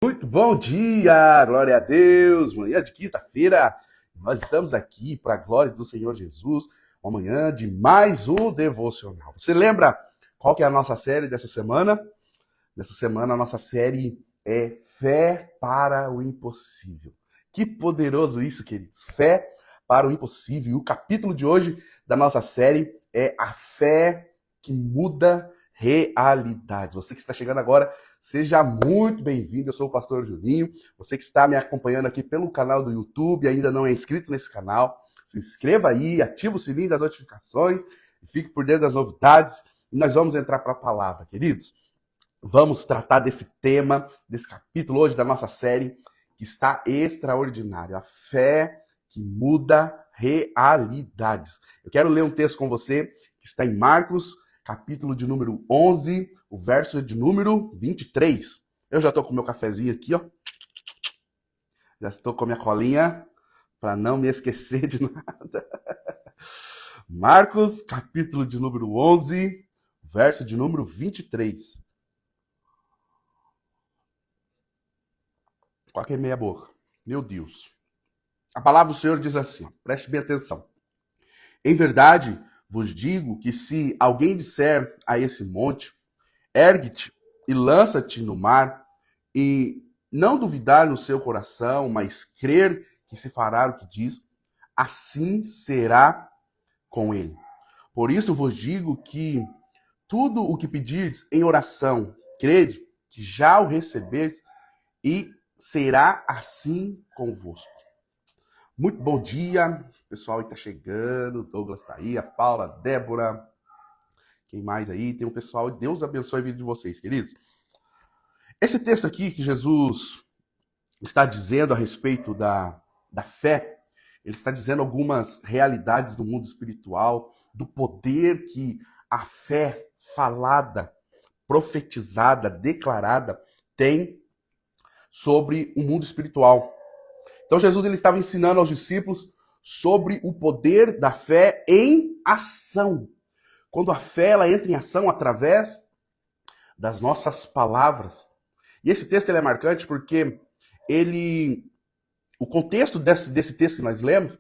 Muito bom dia, glória a Deus, manhã de quinta-feira, nós estamos aqui para a glória do Senhor Jesus, uma manhã de mais um devocional. Você lembra qual que é a nossa série dessa semana? Dessa semana a nossa série é Fé para o Impossível. Que poderoso isso, queridos, fé para o impossível. E o capítulo de hoje da nossa série é a fé que muda realidades. Você que está chegando agora, seja muito bem-vindo. Eu sou o pastor Julinho. Você que está me acompanhando aqui pelo canal do YouTube, ainda não é inscrito nesse canal, se inscreva aí, ativa o sininho das notificações e fique por dentro das novidades. E nós vamos entrar para a palavra, queridos. Vamos tratar desse tema, desse capítulo hoje da nossa série, que está extraordinário. A fé que muda realidades. Eu quero ler um texto com você que está em Marcos, capítulo de número 11, o verso de número 23. Eu já estou com o meu cafezinho aqui, ó. Já estou com a minha colinha para não me esquecer de nada. Marcos, capítulo de número 11, verso de número 23. Qualquer meia boca. Meu Deus. A palavra do Senhor diz assim, ó, preste bem atenção. Em verdade, vos digo que se alguém disser a esse monte, ergue-te e lança-te no mar, e não duvidar no seu coração, mas crer que se fará o que diz, assim será com ele. Por isso vos digo que tudo o que pedirdes em oração, crede que já o recebeis e será assim convosco. Muito bom dia, pessoal aí tá chegando, o Douglas tá aí, a Paula, a Débora, quem mais aí? Tem um pessoal, Deus abençoe a vida de vocês, queridos. Esse texto aqui que Jesus está dizendo a respeito da fé, ele está dizendo algumas realidades do mundo espiritual, do poder que a fé falada, profetizada, declarada, tem sobre o mundo espiritual. Então Jesus ele estava ensinando aos discípulos sobre o poder da fé em ação. Quando a fé ela entra em ação através das nossas palavras. E esse texto ele é marcante porque o contexto desse texto que nós lemos,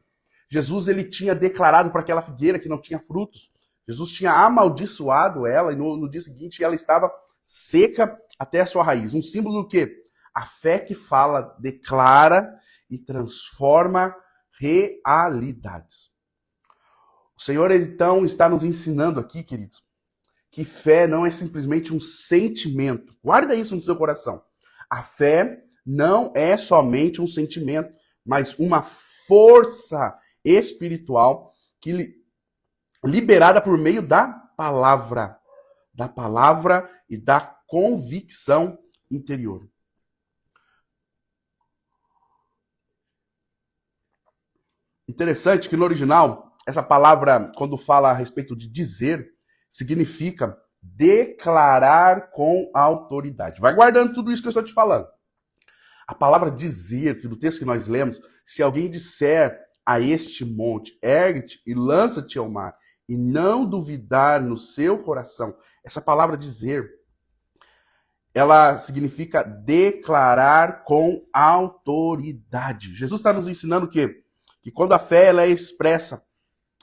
Jesus ele tinha declarado para aquela figueira que não tinha frutos. Jesus tinha amaldiçoado ela e no dia seguinte ela estava seca até a sua raiz. Um símbolo do quê? A fé que fala, declara e transforma realidades. O Senhor, então, está nos ensinando aqui, queridos, que fé não é simplesmente um sentimento. Guarda isso no seu coração. A fé não é somente um sentimento, mas uma força espiritual liberada por meio da palavra e da convicção interior. Interessante que no original, essa palavra, quando fala a respeito de dizer, significa declarar com autoridade. Vai guardando tudo isso que eu estou te falando. A palavra dizer, que do texto que nós lemos, se alguém disser a este monte, ergue-te e lança-te ao mar, e não duvidar no seu coração, essa palavra dizer, ela significa declarar com autoridade. Jesus está nos ensinando que quando a fé ela é expressa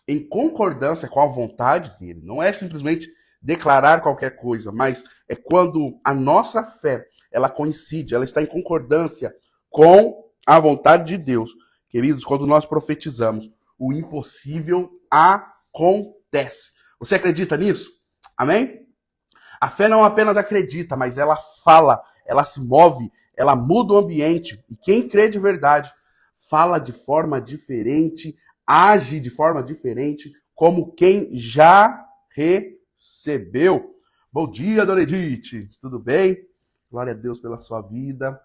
em concordância com a vontade dele, não é simplesmente declarar qualquer coisa, mas é quando a nossa fé ela coincide, ela está em concordância com a vontade de Deus. Queridos, quando nós profetizamos, o impossível acontece. Você acredita nisso? Amém? A fé não apenas acredita, mas ela fala, ela se move, ela muda o ambiente. E quem crê de verdade fala de forma diferente, age de forma diferente, como quem já recebeu. Bom dia, dona Edith. Tudo bem? Glória a Deus pela sua vida.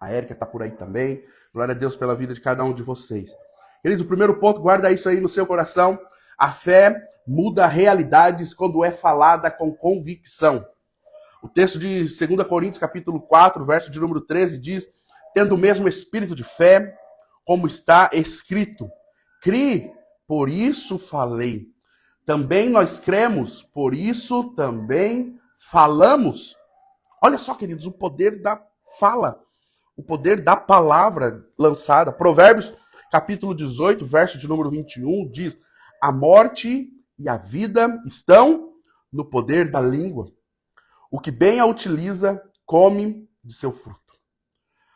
A Érica está por aí também. Glória a Deus pela vida de cada um de vocês. Queridos, o primeiro ponto, guarda isso aí no seu coração. A fé muda realidades quando é falada com convicção. O texto de 2 Coríntios, capítulo 4, verso de número 13, diz: tendo o mesmo espírito de fé, como está escrito, crie, por isso falei. Também nós cremos, por isso também falamos. Olha só, queridos, o poder da fala. o poder da palavra lançada. Provérbios, capítulo 18, verso de número 21, diz: a morte e a vida estão no poder da língua. O que bem a utiliza, come de seu fruto.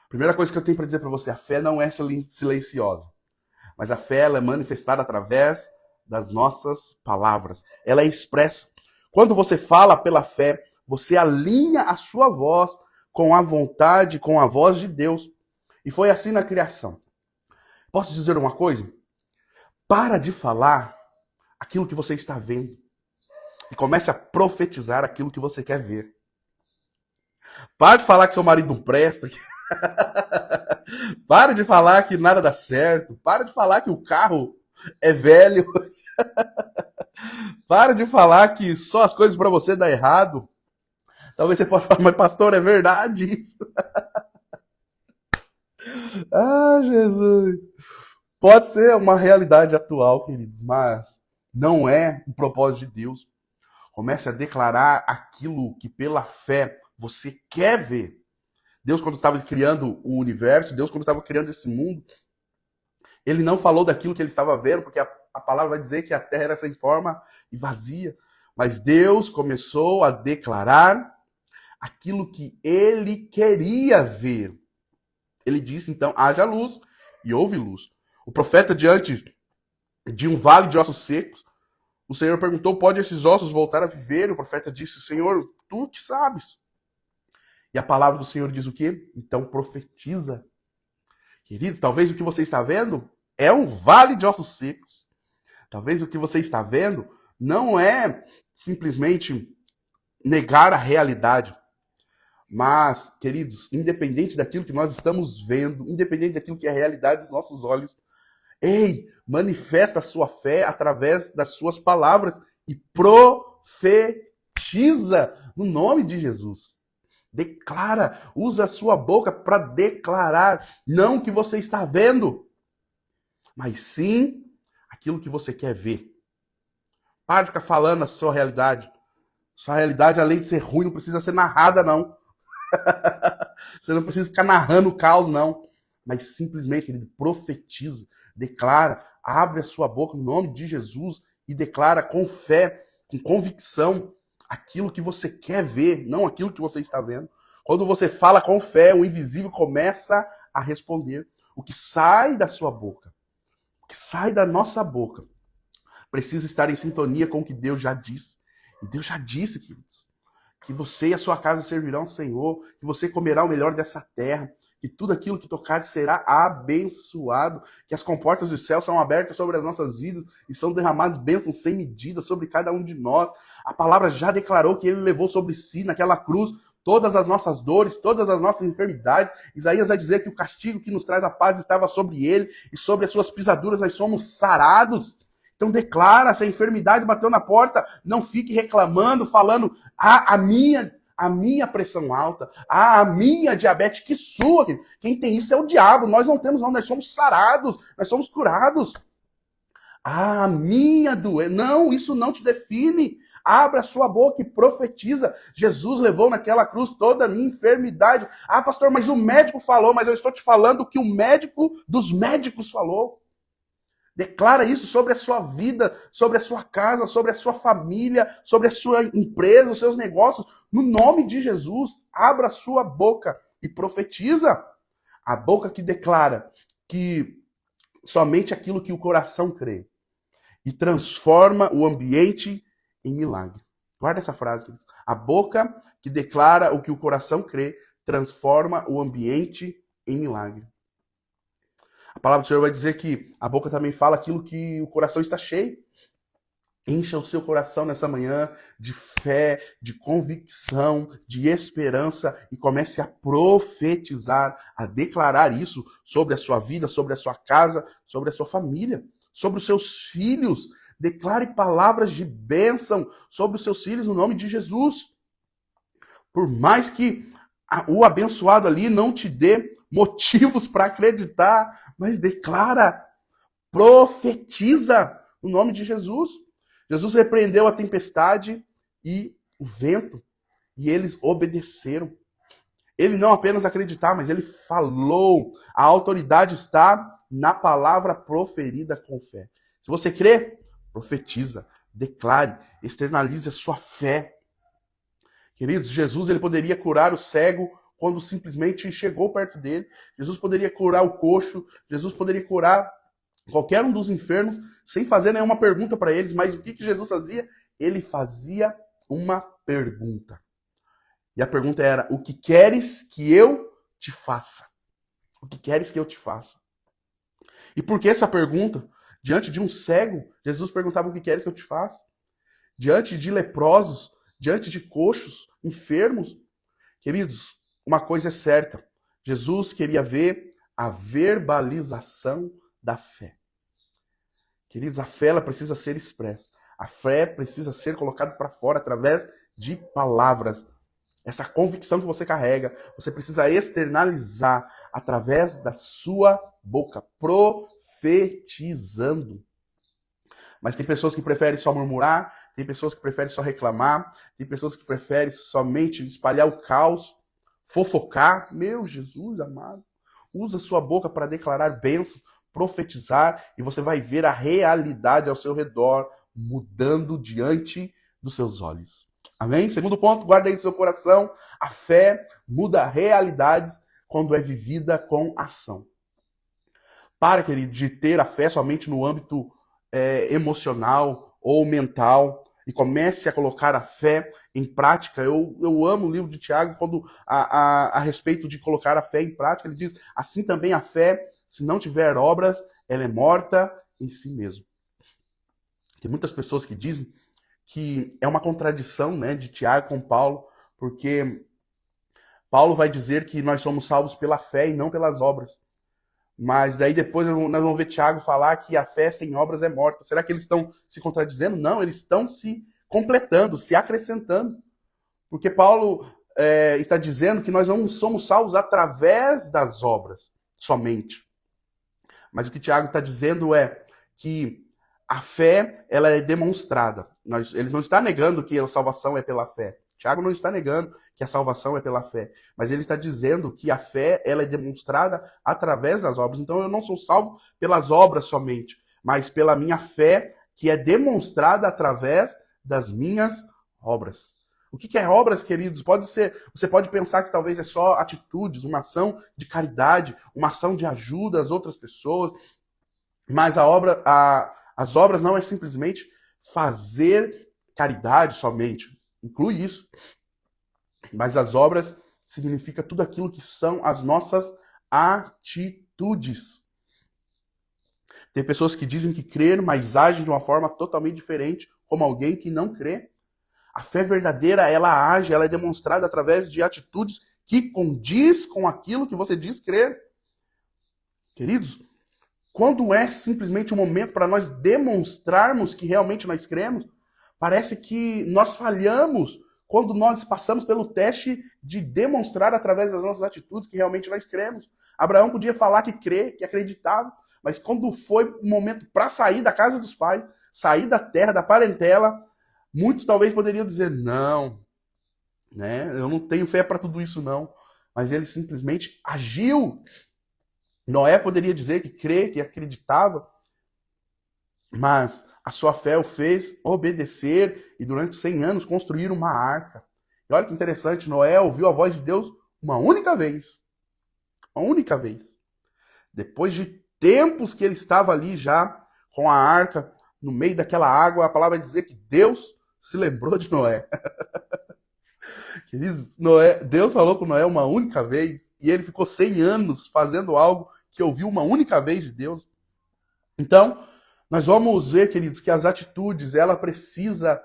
Primeira coisa que eu tenho para dizer para você, a fé não é silenciosa, mas a fé ela é manifestada através das nossas palavras. Ela é expressa. Quando você fala pela fé, você alinha a sua voz com a vontade, com a voz de Deus. E foi assim na criação. Posso dizer uma coisa? Para de falar aquilo que você está vendo e comece a profetizar aquilo que você quer ver. Para de falar que seu marido não presta. Para de falar que nada dá certo. Para de falar que o carro é velho. Para de falar que só as coisas para você dá errado. Talvez você possa falar, mas pastor, é verdade isso. Ah, Jesus. Pode ser uma realidade atual, queridos, mas não é o propósito de Deus. Comece a declarar aquilo que pela fé você quer ver. Deus, quando estava criando o universo, Deus, quando estava criando esse mundo, ele não falou daquilo que ele estava vendo, porque a palavra vai dizer que a terra era sem forma e vazia. Mas Deus começou a declarar aquilo que ele queria ver. Ele disse, então, haja luz, e houve luz. O profeta, diante de um vale de ossos secos, o Senhor perguntou, pode esses ossos voltar a viver? O profeta disse, Senhor, tu que sabes. E a palavra do Senhor diz o quê? Então profetiza. Queridos, talvez o que você está vendo é um vale de ossos secos. Talvez o que você está vendo não é simplesmente negar a realidade. Mas, queridos, independente daquilo que nós estamos vendo, independente daquilo que é a realidade dos nossos olhos, ei, manifesta a sua fé através das suas palavras e profetiza no nome de Jesus. Declara, usa a sua boca para declarar, não o que você está vendo, mas sim aquilo que você quer ver. Para de ficar falando a sua realidade. Sua realidade, além de ser ruim, não precisa ser narrada, não. Você não precisa ficar narrando o caos, não. Mas simplesmente, querido, profetiza, declara, abre a sua boca no nome de Jesus e declara com fé, com convicção, aquilo que você quer ver, não aquilo que você está vendo. Quando você fala com fé, o invisível começa a responder. O que sai da sua boca, o que sai da nossa boca, precisa estar em sintonia com o que Deus já disse. E Deus já disse, queridos, que você e a sua casa servirão ao Senhor, que você comerá o melhor dessa terra, que tudo aquilo que tocar será abençoado, que as comportas do céu são abertas sobre as nossas vidas e são derramadas bênçãos sem medida sobre cada um de nós. A palavra já declarou que ele levou sobre si, naquela cruz, todas as nossas dores, todas as nossas enfermidades. Isaías vai dizer que o castigo que nos traz a paz estava sobre ele e sobre as suas pisaduras nós somos sarados. Então declara, se a enfermidade bateu na porta, não fique reclamando, falando, a minha pressão alta, a minha diabetes, que sua. Quem tem isso é o diabo, nós não temos não, nós somos sarados, nós somos curados. A minha doença, não, isso não te define. Abra a sua boca e profetiza. Jesus levou naquela cruz toda a minha enfermidade. Ah, pastor, mas o médico falou, mas eu estou te falando o que o médico dos médicos falou. Declara isso sobre a sua vida, sobre a sua casa, sobre a sua família, sobre a sua empresa, os seus negócios. No nome de Jesus, abra a sua boca e profetiza. A boca que declara que somente aquilo que o coração crê e transforma o ambiente em milagre. Guarda essa frase, queridos. A boca que declara o que o coração crê transforma o ambiente em milagre. A palavra do Senhor vai dizer que a boca também fala aquilo que o coração está cheio. Encha o seu coração nessa manhã de fé, de convicção, de esperança e comece a profetizar, a declarar isso sobre a sua vida, sobre a sua casa, sobre a sua família, sobre os seus filhos. Declare palavras de bênção sobre os seus filhos no nome de Jesus. Por mais que o abençoado ali não te dê motivos para acreditar, mas declara, profetiza no nome de Jesus. Jesus repreendeu a tempestade e o vento, e eles obedeceram. Ele não apenas acreditar, mas ele falou. A autoridade está na palavra proferida com fé. Se você crê, profetiza, declare, externalize a sua fé. Queridos, Jesus ele poderia curar o cego quando simplesmente chegou perto dele. Jesus poderia curar o coxo. Jesus poderia curar qualquer um dos enfermos sem fazer nenhuma pergunta para eles. Mas o que Jesus fazia? Ele fazia uma pergunta. E a pergunta era: o que queres que eu te faça? O que queres que eu te faça? E por que essa pergunta? Diante de um cego, Jesus perguntava: o que queres que eu te faça? Diante de leprosos, diante de coxos, enfermos. Queridos, uma coisa é certa. Jesus queria ver a verbalização da fé. Queridos, a fé ela precisa ser expressa. A fé precisa ser colocada para fora através de palavras. Essa convicção que você carrega, você precisa externalizar através da sua boca, profetizando. Mas tem pessoas que preferem só murmurar, tem pessoas que preferem só reclamar, tem pessoas que preferem somente espalhar o caos, fofocar. Meu Jesus amado, usa sua boca para declarar bênçãos, profetizar, e você vai ver a realidade ao seu redor mudando diante dos seus olhos. Amém? Segundo ponto, guarda aí no seu coração, a fé muda realidades quando é vivida com ação. Para, querido, de ter a fé somente no âmbito emocional ou mental e comece a colocar a fé em prática. Eu amo o livro de Tiago quando a respeito de colocar a fé em prática, ele diz: assim também a fé, se não tiver obras, ela é morta em si mesma. Tem muitas pessoas que dizem que é uma contradição, né, de Tiago com Paulo, porque Paulo vai dizer que nós somos salvos pela fé e não pelas obras. Mas daí depois nós vamos ver Tiago falar que a fé sem obras é morta. Será que eles estão se contradizendo? Não, eles estão se completando, se acrescentando. Porque Paulo está dizendo que nós não somos salvos através das obras somente. Mas o que Tiago está dizendo é que a fé ela é demonstrada. Ele não está negando que a salvação é pela fé. Tiago não está negando que a salvação é pela fé, mas ele está dizendo que a fé ela é demonstrada através das obras. Então eu não sou salvo pelas obras somente, mas pela minha fé que é demonstrada através das minhas obras. O que é obras, queridos? Você pode pensar que talvez é só atitudes, uma ação de caridade, uma ação de ajuda às outras pessoas, mas as obras não é simplesmente fazer caridade somente. Inclui isso. Mas as obras significa tudo aquilo que são as nossas atitudes. Tem pessoas que dizem que crer, mas agem de uma forma totalmente diferente, como alguém que não crê. A fé verdadeira, ela age, ela é demonstrada através de atitudes que condiz com aquilo que você diz crer. Queridos, quando é simplesmente um momento para nós demonstrarmos que realmente nós cremos, parece que nós falhamos quando nós passamos pelo teste de demonstrar através das nossas atitudes que realmente nós cremos. Abraão podia falar que crê, que acreditava, mas quando foi o momento para sair da casa dos pais, sair da terra, da parentela, muitos talvez poderiam dizer: não, né, eu não tenho fé para tudo isso não. Mas ele simplesmente agiu. Noé poderia dizer que crê, que acreditava, mas a sua fé o fez obedecer e durante 100 anos construir uma arca. E olha que interessante, Noé ouviu a voz de Deus uma única vez. Uma única vez. Depois de tempos que ele estava ali já com a arca, no meio daquela água, a palavra vai dizer que Deus se lembrou de Noé. Queridos, Deus falou com Noé uma única vez e ele ficou 100 anos fazendo algo que ouviu uma única vez de Deus. Então, nós vamos ver, queridos, que as atitudes, ela precisa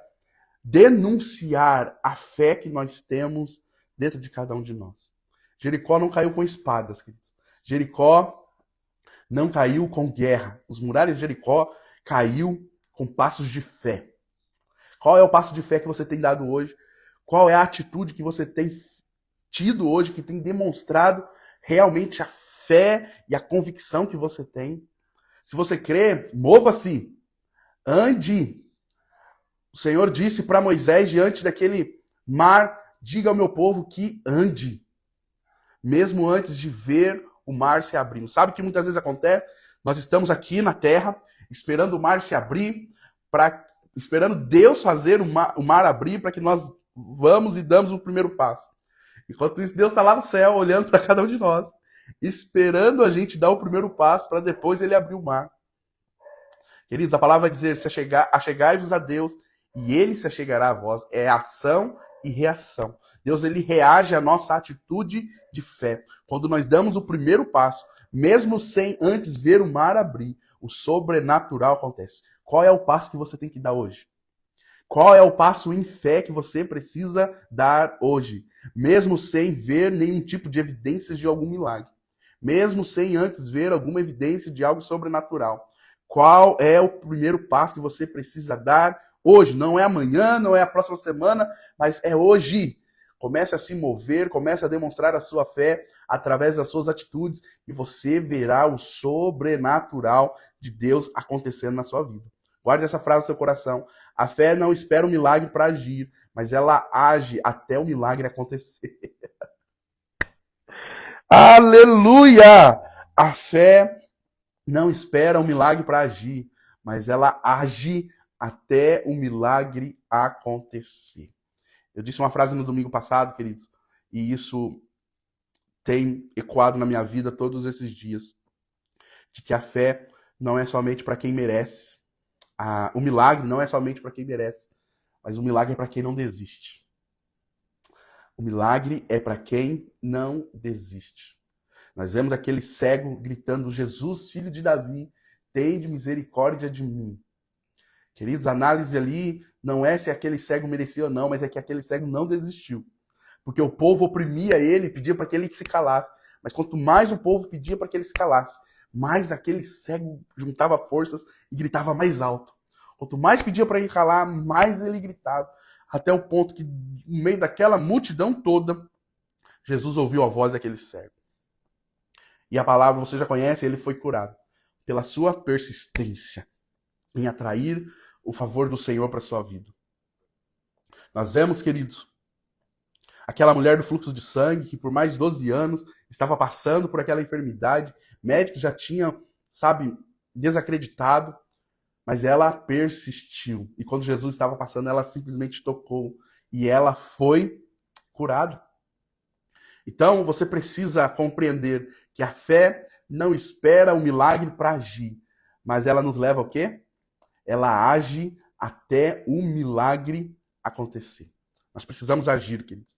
denunciar a fé que nós temos dentro de cada um de nós. Jericó não caiu com espadas, queridos. Jericó não caiu com guerra. Os muralhas de Jericó caiu com passos de fé. Qual é o passo de fé que você tem dado hoje? Qual é a atitude que você tem tido hoje, que tem demonstrado realmente a fé e a convicção que você tem? Se você crê, mova-se, ande. O Senhor disse para Moisés, diante daquele mar: diga ao meu povo que ande. mesmo antes de ver o mar se abrindo. Sabe o que muitas vezes acontece? Nós estamos aqui na terra, esperando o mar se abrir, esperando Deus fazer o mar abrir para que nós vamos e damos o primeiro passo. Enquanto isso, Deus está lá no céu, olhando para cada um de nós, esperando a gente dar o primeiro passo para depois ele abrir o mar. Queridos, a palavra vai dizer, achegai-vos a Deus e ele se achegará a vós. É ação e reação. Deus, ele reage à nossa atitude de fé. Quando nós damos o primeiro passo, mesmo sem antes ver o mar abrir, o sobrenatural acontece. Qual é o passo que você tem que dar hoje? Qual é o passo em fé que você precisa dar hoje? Mesmo sem ver nenhum tipo de evidências de algum milagre. Mesmo sem antes ver alguma evidência de algo sobrenatural. Qual é o primeiro passo que você precisa dar hoje? Não é amanhã, não é a próxima semana, mas é hoje. Comece a se mover, comece a demonstrar a sua fé através das suas atitudes e você verá o sobrenatural de Deus acontecendo na sua vida. Guarde essa frase no seu coração. A fé não espera um milagre para agir, mas ela age até o milagre acontecer. Aleluia! A fé não espera um milagre para agir, mas ela age até o milagre acontecer. Eu disse uma frase no domingo passado, queridos, e isso tem ecoado na minha vida todos esses dias, de que a fé não é somente para quem merece. O milagre não é somente para quem merece, mas o milagre é para quem não desiste. O milagre é para quem não desiste. Nós vemos aquele cego gritando, Jesus, filho de Davi, tende misericórdia de mim. Queridos, a análise ali não é se aquele cego merecia ou não, mas é que aquele cego não desistiu. Porque o povo oprimia ele, pedia para que ele se calasse. Mas quanto mais o povo pedia para que ele se calasse, mais aquele cego juntava forças e gritava mais alto. Quanto mais pedia para ele calar, mais ele gritava. Até o ponto que, no meio daquela multidão toda, Jesus ouviu a voz daquele cego. E a palavra você já conhece, ele foi curado. Pela sua persistência em atrair o favor do Senhor para a sua vida. Nós vemos, queridos, aquela mulher do fluxo de sangue que por mais de 12 anos estava passando por aquela enfermidade. Médicos já tinham, desacreditado, mas ela persistiu. E quando Jesus estava passando, ela simplesmente tocou e ela foi curada. Então, você precisa compreender que a fé não espera o milagre para agir, mas ela nos leva ao quê? Ela age até o milagre acontecer. Nós precisamos agir, queridos,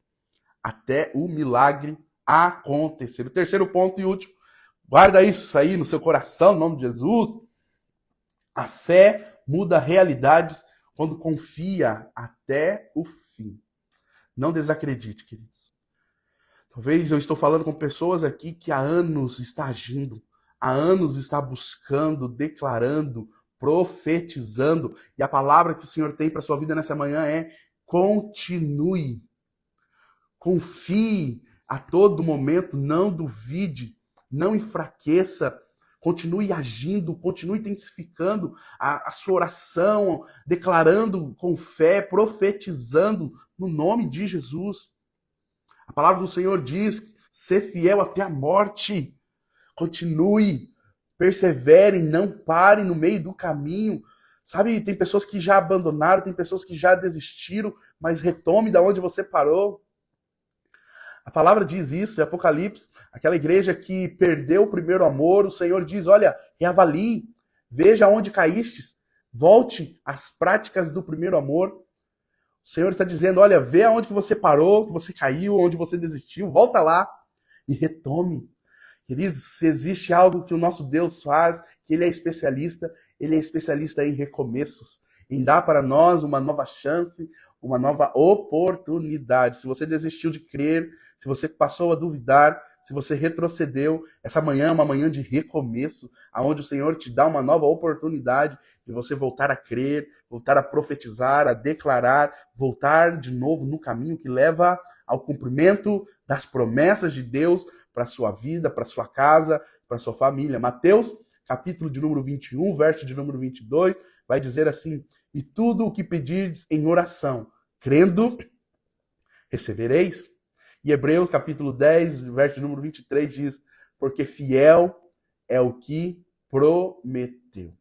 até o milagre acontecer. O terceiro ponto e último, guarda isso aí no seu coração, no nome de Jesus. A fé muda realidades quando confia até o fim. Não desacredite, queridos. Talvez eu estou falando com pessoas aqui que há anos está agindo, há anos está buscando, declarando, profetizando. E a palavra que o Senhor tem para a sua vida nessa manhã é: continue. Confie a todo momento, não duvide, não enfraqueça. Continue agindo, continue intensificando a sua oração, declarando com fé, profetizando no nome de Jesus. A palavra do Senhor diz, ser fiel até a morte. Continue, persevere, não pare no meio do caminho. Sabe, tem pessoas que já abandonaram, tem pessoas que já desistiram, mas retome da onde você parou. A palavra diz isso, em Apocalipse, aquela igreja que perdeu o primeiro amor, o Senhor diz, olha, reavalie, veja onde caístes, volte às práticas do primeiro amor. O Senhor está dizendo, olha, vê aonde que você parou, que você caiu, onde você desistiu, volta lá e retome. Queridos, se existe algo que o nosso Deus faz, que Ele é especialista em recomeços, em dar para nós uma nova chance, uma nova oportunidade. Se você desistiu de crer, se você passou a duvidar, se você retrocedeu, essa manhã é uma manhã de recomeço, onde o Senhor te dá uma nova oportunidade de você voltar a crer, voltar a profetizar, a declarar, voltar de novo no caminho que leva ao cumprimento das promessas de Deus para a sua vida, para a sua casa, para a sua família. Mateus, capítulo de número 21, verso de número 22, vai dizer assim: e tudo o que pedirdes em oração, crendo, recebereis. E Hebreus capítulo 10, verso número 23 diz: porque fiel é o que prometeu.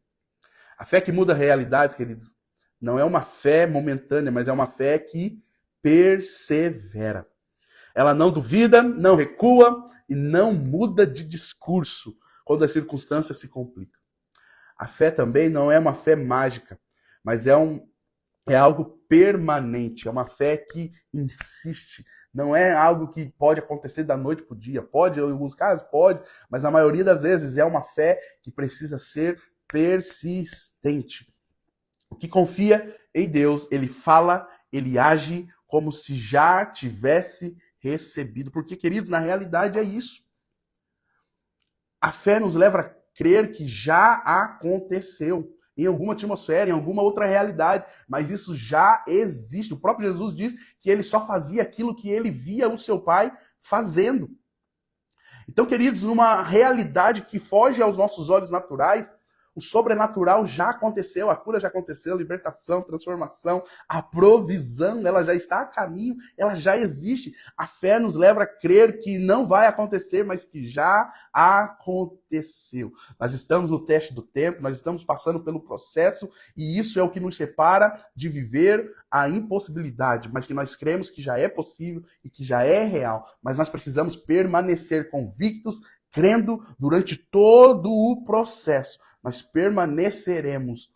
A fé que muda realidades, queridos, não é uma fé momentânea, mas é uma fé que persevera. Ela não duvida, não recua e não muda de discurso quando as circunstâncias se complicam. A fé também não é uma fé mágica, mas é algo permanente, é uma fé que insiste. Não é algo que pode acontecer da noite para o dia. Pode, em alguns casos, pode, mas na maioria das vezes é uma fé que precisa ser persistente. O que confia em Deus, ele fala, ele age como se já tivesse recebido. Porque, queridos, na realidade é isso. A fé nos leva a crer que já aconteceu em alguma atmosfera, em alguma outra realidade, mas isso já existe. O próprio Jesus diz que ele só fazia aquilo que ele via o seu Pai fazendo. Então, queridos, numa realidade que foge aos nossos olhos naturais, o sobrenatural já aconteceu, a cura já aconteceu, a libertação, transformação, a provisão, ela já está a caminho, ela já existe. A fé nos leva a crer que não vai acontecer, mas que já aconteceu. Nós estamos no teste do tempo, nós estamos passando pelo processo, e isso é o que nos separa de viver a impossibilidade, mas que nós cremos que já é possível e que já é real. Mas nós precisamos permanecer convictos, crendo durante todo o processo. Nós permaneceremos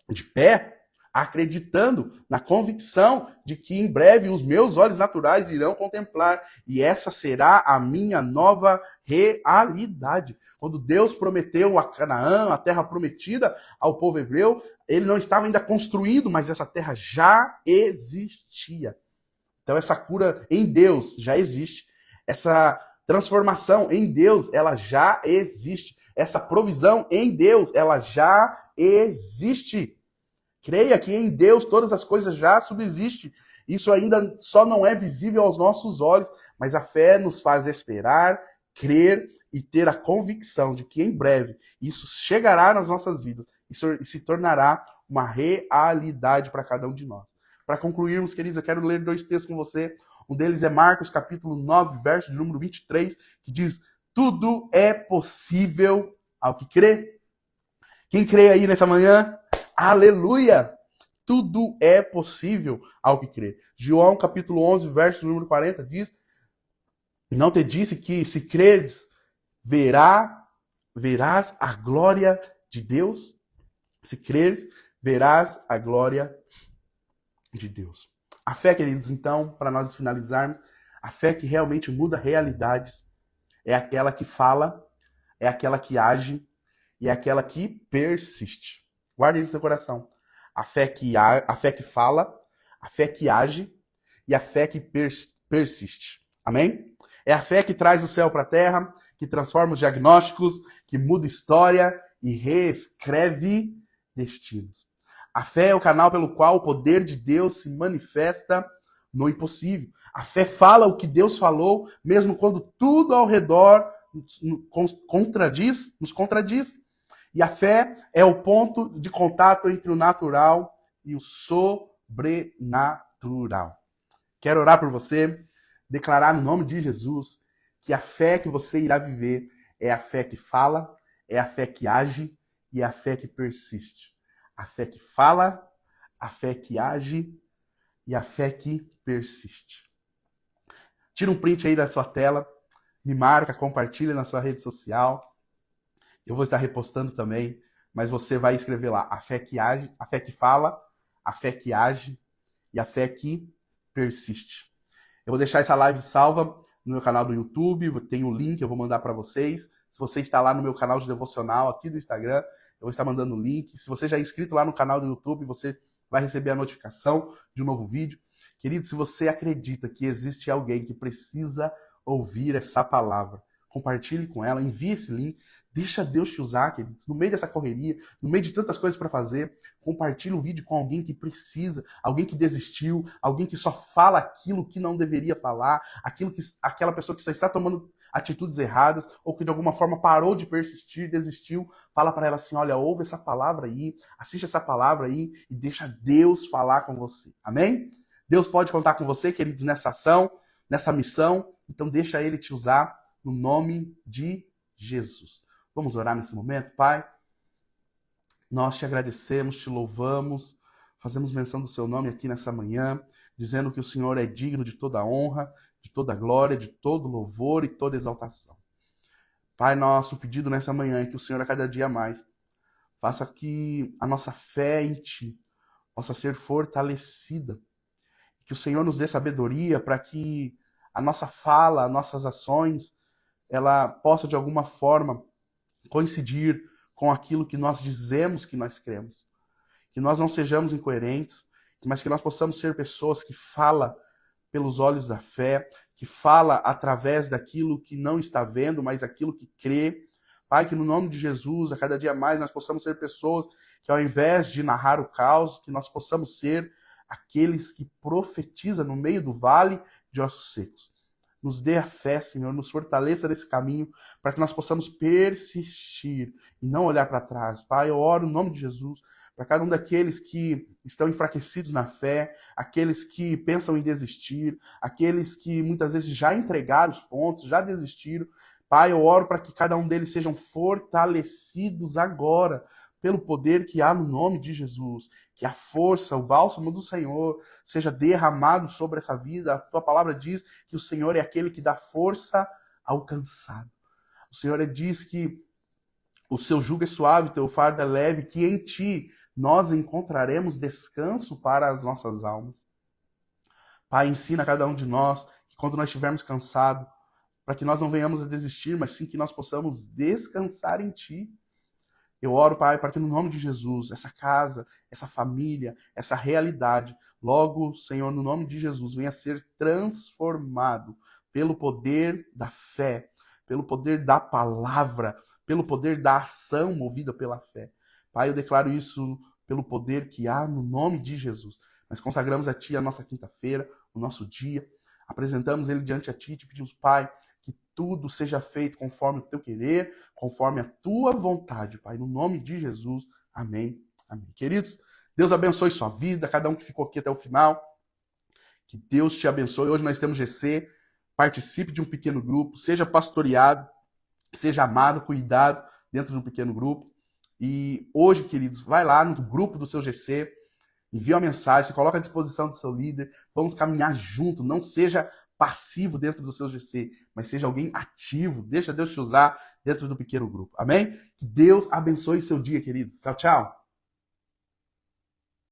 de pé, acreditando na convicção de que em breve os meus olhos naturais irão contemplar, e essa será a minha nova realidade. Quando Deus prometeu a Canaã, a terra prometida ao povo hebreu, ele não estava ainda construindo, mas essa terra já existia. Então essa cura em Deus já existe. Essa transformação em Deus, ela já existe. Essa provisão em Deus, ela já existe. Creia que em Deus todas as coisas já subsistem. Isso ainda só não é visível aos nossos olhos, mas a fé nos faz esperar, crer e ter a convicção de que em breve isso chegará nas nossas vidas e se tornará uma realidade para cada um de nós. Para concluirmos, queridos, eu quero ler 2 textos com você. Um deles é Marcos, capítulo 9, verso de número 23, que diz: tudo é possível ao que crê. Quem crê aí nessa manhã? Aleluia! Tudo é possível ao que crê. João, capítulo 11, verso número 40, diz: não te disse que se creres, verás a glória de Deus? Se creres, verás a glória de Deus. A fé, queridos, então, para nós finalizarmos, a fé que realmente muda realidades é aquela que fala, é aquela que age e é aquela que persiste. Guarde isso no seu coração. A fé que fala, a fé que age e a fé que persiste. Amém? É a fé que traz o céu para a terra, que transforma os diagnósticos, que muda história e reescreve destinos. A fé é o canal pelo qual o poder de Deus se manifesta no impossível. A fé fala o que Deus falou, mesmo quando tudo ao redor nos contradiz. E a fé é o ponto de contato entre o natural e o sobrenatural. Quero orar por você, declarar no nome de Jesus que a fé que você irá viver é a fé que fala, é a fé que age e é a fé que persiste. A fé que fala, a fé que age e a fé que persiste. Tira um print aí da sua tela, me marca, compartilha na sua rede social. Eu vou estar repostando também, mas você vai escrever lá: a fé que age, a fé que fala, a fé que age e a fé que persiste. Eu vou deixar essa live salva no meu canal do YouTube, tem o link, eu vou mandar para vocês. Se você está lá no meu canal de devocional aqui do Instagram, eu vou estar mandando o link. Se você já é inscrito lá no canal do YouTube, você vai receber a notificação de um novo vídeo. Querido, se você acredita que existe alguém que precisa ouvir essa palavra, compartilhe com ela, envie esse link, deixa Deus te usar, queridos. No meio dessa correria, no meio de tantas coisas para fazer, compartilhe o vídeo com alguém que precisa, alguém que desistiu, alguém que só fala aquilo que não deveria falar, aquela pessoa que só está tomando atitudes erradas, ou que de alguma forma parou de persistir, desistiu. Fala para ela assim: olha, ouve essa palavra aí, assiste essa palavra aí e deixa Deus falar com você. Amém? Deus pode contar com você, queridos, nessa ação, nessa missão. Então deixa ele te usar no nome de Jesus. Vamos orar nesse momento, Pai? Nós te agradecemos, te louvamos, fazemos menção do seu nome aqui nessa manhã, dizendo que o Senhor é digno de toda honra, de toda glória, de todo louvor e toda exaltação. Pai, nosso pedido nessa manhã é que o Senhor a cada dia mais faça que a nossa fé em Ti possa ser fortalecida, que o Senhor nos dê sabedoria para que a nossa fala, as nossas ações, ela possa de alguma forma coincidir com aquilo que nós dizemos que nós cremos. Que nós não sejamos incoerentes, mas que nós possamos ser pessoas que falam pelos olhos da fé, que fala através daquilo que não está vendo, mas aquilo que crê. Pai, que no nome de Jesus, a cada dia mais, nós possamos ser pessoas que ao invés de narrar o caos, que nós possamos ser aqueles que profetizam no meio do vale de ossos secos. Nos dê a fé, Senhor, nos fortaleça nesse caminho, para que nós possamos persistir e não olhar para trás. Pai, eu oro no nome de Jesus, para cada um daqueles que estão enfraquecidos na fé, aqueles que pensam em desistir, aqueles que muitas vezes já entregaram os pontos, já desistiram. Pai, eu oro para que cada um deles sejam fortalecidos agora, pelo poder que há no nome de Jesus. Que a força, o bálsamo do Senhor seja derramado sobre essa vida. A tua palavra diz que o Senhor é aquele que dá força ao cansado. O Senhor diz que o seu jugo é suave, o teu fardo é leve, que em ti nós encontraremos descanso para as nossas almas. Pai, ensina a cada um de nós que quando nós estivermos cansados, para que nós não venhamos a desistir, mas sim que nós possamos descansar em ti. Eu oro, Pai, para que no nome de Jesus, essa casa, essa família, essa realidade, logo, Senhor, no nome de Jesus, venha a ser transformado pelo poder da fé, pelo poder da palavra, pelo poder da ação movida pela fé. Pai, eu declaro isso pelo poder que há no nome de Jesus. Nós consagramos a Ti a nossa quinta-feira, o nosso dia, apresentamos ele diante a Ti, te pedimos, Pai, que tudo seja feito conforme o Teu querer, conforme a Tua vontade, Pai, no nome de Jesus, amém, amém. Queridos, Deus abençoe sua vida, cada um que ficou aqui até o final, que Deus te abençoe. Hoje nós temos GC, participe de um pequeno grupo, seja pastoreado, seja amado, cuidado dentro de um pequeno grupo. E hoje, queridos, vai lá no grupo do seu GC, envia uma mensagem, se coloca à disposição do seu líder, vamos caminhar junto, não seja passivo dentro do seu GC, mas seja alguém ativo, deixa Deus te usar dentro do pequeno grupo, amém? Que Deus abençoe seu dia, queridos. Tchau, tchau.